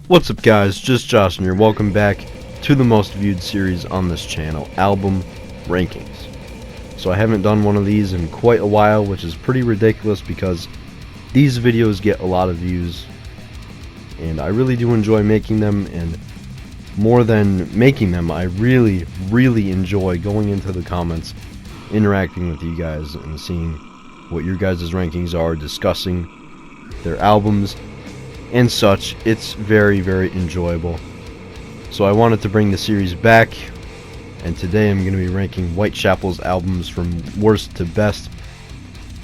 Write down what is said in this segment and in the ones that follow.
What's up guys, just Josh here, welcome back to the most viewed series on this channel, Album Rankings. So I haven't done one of these in quite a while, which is pretty ridiculous because these videos get a lot of views and I really do enjoy making them, and more than making them, I really enjoy going into the comments, interacting with you guys and seeing what your guys' rankings are, discussing their albums and such. It's very enjoyable. So I wanted to bring the series back, and today I'm going to be ranking Whitechapel's albums from worst to best.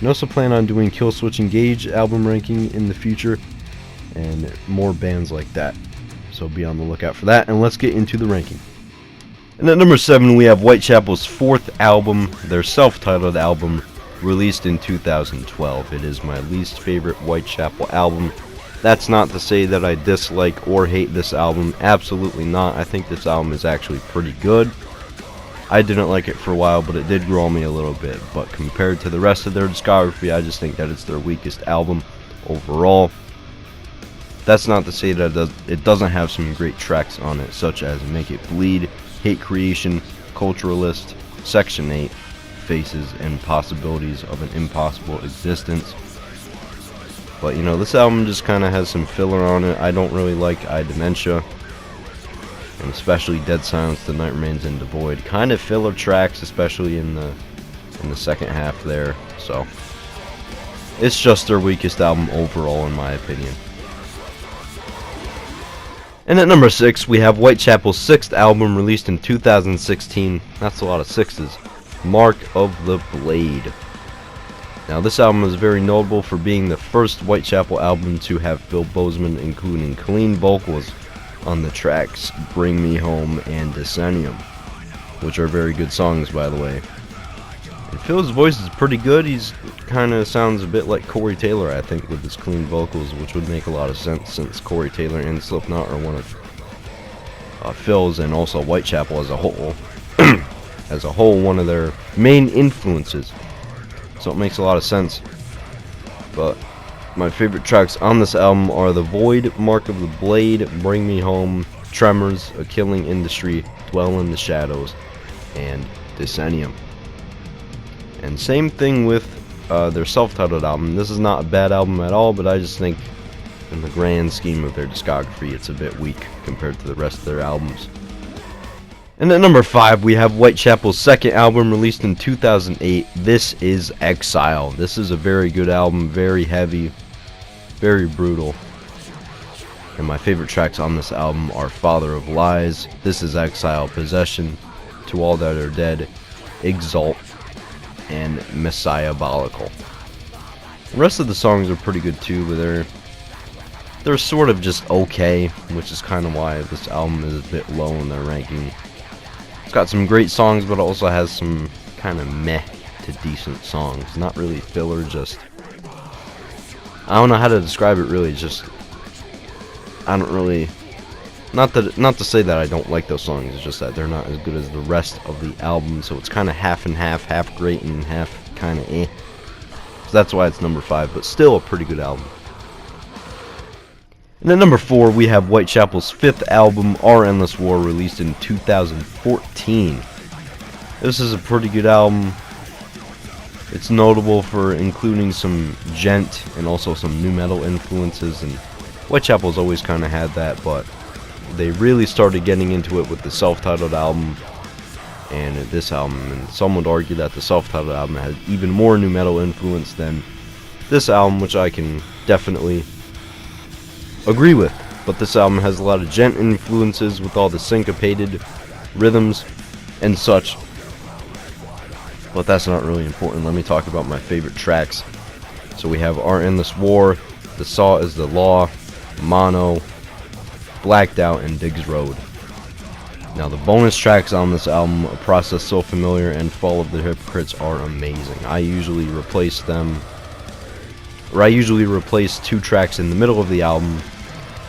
I also plan on doing Killswitch Engage album ranking in the future and more bands like that, so be on the lookout for that, and let's get into the ranking. And at number 7 we have Whitechapel's fourth album, their self-titled album, released in 2012. It is my least favorite Whitechapel album. That's not to say that I dislike or hate this album, absolutely not. I think this album is actually pretty good. I didn't like it for a while, but it did grow on me a little bit. But compared to the rest of their discography, I just think that it's their weakest album overall. That's not to say that it doesn't have some great tracks on it, such as Make It Bleed, Hate Creation, Culturalist, Section 8, Faces, and Possibilities of an Impossible Existence. But you know, this album just kind of has some filler on it. I don't really like I Dementia, and especially Dead Silence, The Night Remains, and Devoid. Kind of filler tracks, especially in the second half there. So it's just their weakest album overall, in my opinion. And at number 6 we have Whitechapel's sixth album, released in 2016. That's a lot of sixes. Mark of the Blade. Now this album is very notable for being the first Whitechapel album to have Bill Bozeman including clean vocals on the tracks Bring Me Home and Decennium, which are very good songs, by the way. And Phil's voice is pretty good. He's kind of sounds a bit like Corey Taylor, I think, with his clean vocals, which would make a lot of sense since Corey Taylor and Slipknot are one of Phil's and also Whitechapel as a whole one of their main influences. So it makes a lot of sense. But my favorite tracks on this album are The Void, Mark of the Blade, Bring Me Home, Tremors, A Killing Industry, Dwell in the Shadows, and Decennium. And same thing with their self-titled album. This is not a bad album at all, but I just think in the grand scheme of their discography it's a bit weak compared to the rest of their albums. And at number 5 we have Whitechapel's second album, released in 2008. This is Exile. This is a very good album, very heavy, very brutal. And my favorite tracks on this album are Father of Lies, This Is Exile, Possession, To All That Are Dead, Exalt, and Messiahbolical. The rest of the songs are pretty good too, but they're sort of just okay, which is kind of why this album is a bit low in their ranking. It's got some great songs, but it also has some kind of meh to decent songs. Not really filler, just I don't know how to describe it really. Just I don't really, not to say that I don't like those songs. It's just that they're not as good as the rest of the album. So it's kind of half and half great and half kind of eh. So that's why it's number 5, but still a pretty good album. And at number 4 we have Whitechapel's fifth album, Our Endless War, released in 2014. This is a pretty good album. It's notable for including some gent and also some nu metal influences, and Whitechapel's always kind of had that, but they really started getting into it with the self-titled album and this album, and some would argue that the self-titled album has even more nu metal influence than this album, which I can definitely agree with. But this album has a lot of gent influences with all the syncopated rhythms and such, but that's not really important. Let me talk about my favorite tracks. So we have Our Endless War, The Saw Is the Law, Mono, Blacked Out, and Diggs Road. Now the bonus tracks on this album, A Process So Familiar and Fall of the Hypocrites, are amazing. I usually replace 2 tracks in the middle of the album,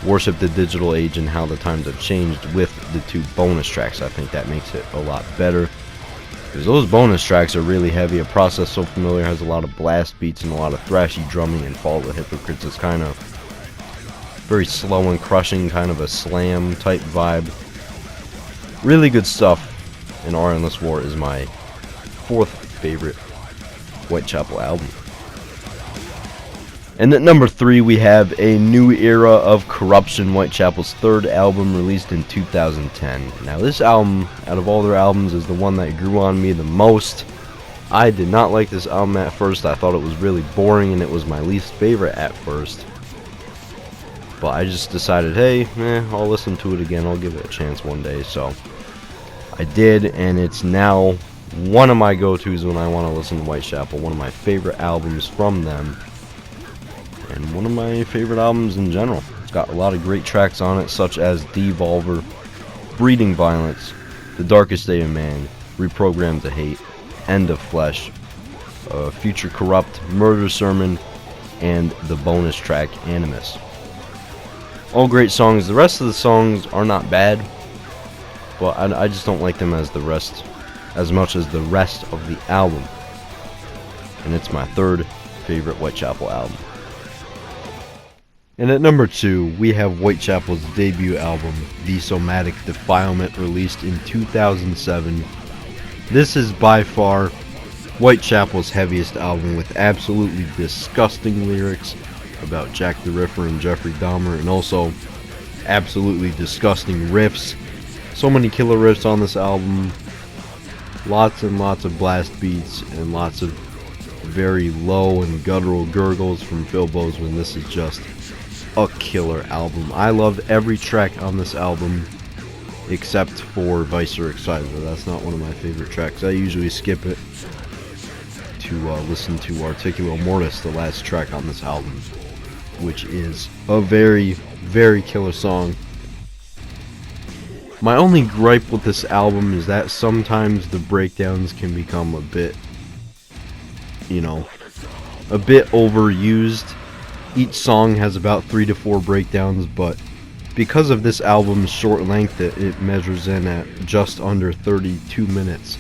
Worship the Digital Age and How the Times Have Changed, with the 2 bonus tracks. I think that makes it a lot better, because those bonus tracks are really heavy. A Process So Familiar has a lot of blast beats and a lot of thrashy drumming, and Fall of the Hypocrites is kind of Very slow and crushing, kind of a slam type vibe. Really good stuff. And Our Endless War is my 4th favorite Whitechapel album. And at number 3 we have A New Era of Corruption, Whitechapel's 3rd album released in 2010. Now this album, out of all their albums, is the one that grew on me the most. I did not like this album at first. I thought it was really boring and it was my least favorite at first. But I just decided, hey, I'll listen to it again. I'll give it a chance one day. So I did, and it's now one of my go-tos when I want to listen to Whitechapel. One of my favorite albums from them. And one of my favorite albums in general. It's got a lot of great tracks on it, such as Devolver, Breeding Violence, The Darkest Day of Man, Reprogrammed to Hate, End of Flesh, Future Corrupt, Murder Sermon, and the bonus track Animus. All great songs. The rest of the songs are not bad, but I just don't like them as much as the rest of the album. And it's my 3rd favorite Whitechapel album. And at number 2, we have Whitechapel's debut album, The Somatic Defilement, released in 2007. This is by far Whitechapel's heaviest album, with absolutely disgusting lyrics about Jack the Ripper and Jeffrey Dahmer, and also absolutely disgusting riffs. So many killer riffs on this album. Lots and lots of blast beats and lots of very low and guttural gurgles from Phil Bozeman. This is just a killer album. I loved every track on this album except for Vice or Exile. That's not one of my favorite tracks. I usually skip it to listen to Articulo Mortis, the last track on this album, which is a very, very killer song. My only gripe with this album is that sometimes the breakdowns can become a bit, a bit overused. Each song has about 3 to 4 breakdowns, but because of this album's short length, it measures in at just under 32 minutes.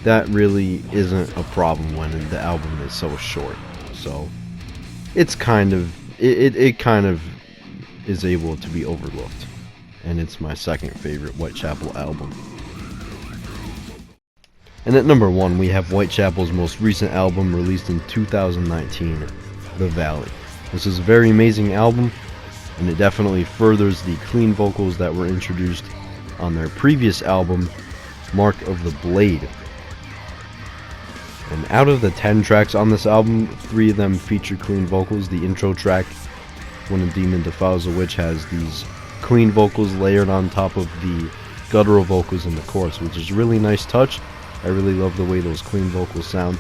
That really isn't a problem when the album is so short. So it's kind of is able to be overlooked, and it's my 2nd favorite Whitechapel album. And at number 1 we have Whitechapel's most recent album, released in 2019, The Valley. This is a very amazing album, and it definitely furthers the clean vocals that were introduced on their previous album, Mark of the Blade. And out of the 10 tracks on this album, 3 of them feature clean vocals. The intro track, When a Demon Defiles a Witch, has these clean vocals layered on top of the guttural vocals in the chorus, which is a really nice touch. I really love the way those clean vocals sound,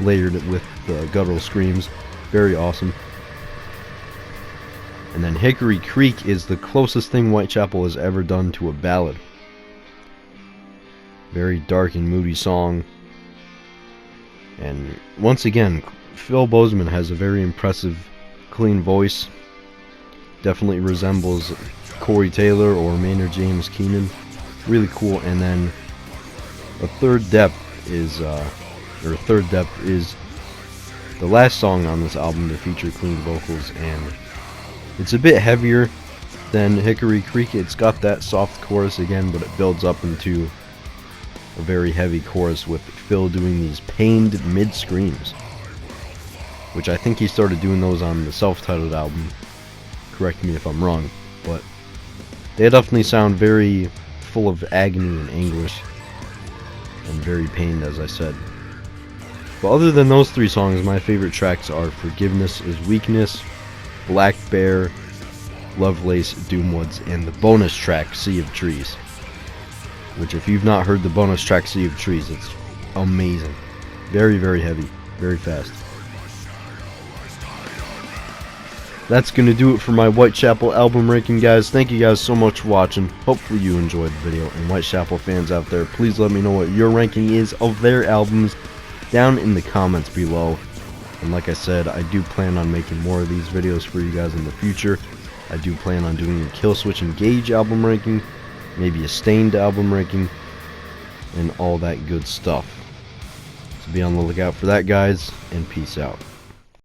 layered with the guttural screams. Very awesome. And then Hickory Creek is the closest thing Whitechapel has ever done to a ballad. Very dark and moody song. And once again, Phil Bozeman has a very impressive, clean voice. Definitely resembles Corey Taylor or Maynard James Keenan. Really cool. And then a third depth is the last song on this album to feature clean vocals, and it's a bit heavier than Hickory Creek. It's got that soft chorus again, but it builds up into a very heavy chorus with Phil doing these pained mid-screams, which I think he started doing those on the self-titled album. Correct me if I'm wrong, but they definitely sound very full of agony and anguish, and very pained, as I said. But other than those 3 songs, my favorite tracks are Forgiveness is Weakness, Black Bear, Lovelace, Doomwoods, and the bonus track, Sea of Trees. Which, if you've not heard the bonus track, Sea of Trees, it's amazing. Very, very heavy. Very fast. That's going to do it for my Whitechapel album ranking, guys. Thank you guys so much for watching. Hopefully you enjoyed the video. And Whitechapel fans out there, please let me know what your ranking is of their albums down in the comments below. And like I said, I do plan on making more of these videos for you guys in the future. I do plan on doing a Killswitch Engage album ranking, maybe a Stained album ranking, and all that good stuff. So be on the lookout for that, guys, and peace out.